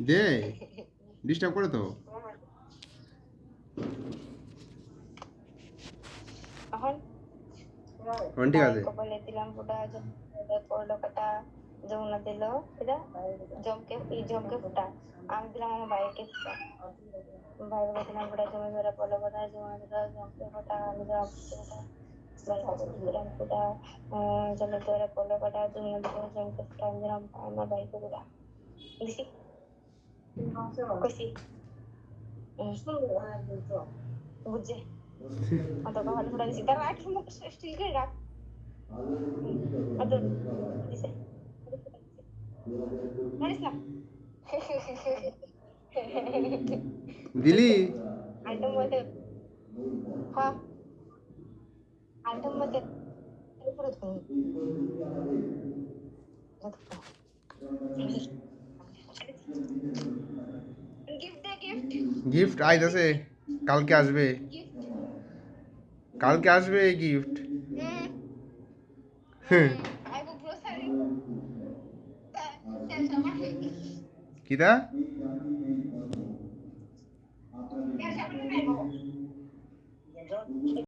দে, disturb করে তো। এখন এখন ঠিক আছে। কপালে দিলাম ফুটা, পড়লো কাটা, যমুনা দিল এটা জমকে ফুটা, আমি দিলাম আমার ভাইকে ফুটা, ভাইকে দিলাম ফুটা, জমি ধরে পড়লো কাটা, যমুনা দিল জমকে ফুটা, আমি দিলাম ফুটা, দিলাম ফুটা, জমি ধরে পড়লো কাটা, যমুনা দিল জমকে ফুটা, আমি দিলাম আমার ভাইকে ফুটা দিছি কইছি বুঝছে অত ভালো ফুটা দিছি, তার আগে মুখ স্টিল করে রাখ অত দিছে মারিস না দিলি? আইটেম বলতে হ্যাঁ আইটেম বলতে উপরে তুমি গিফট দে গিফট গিফট আইতাছে, কালকে আসবে। গিফট কালকে আসবে গিফট। হুম হ্যাঁ। আইবো গ্রোসারি তেল সাবান কিটা? তেল সাবান আইবো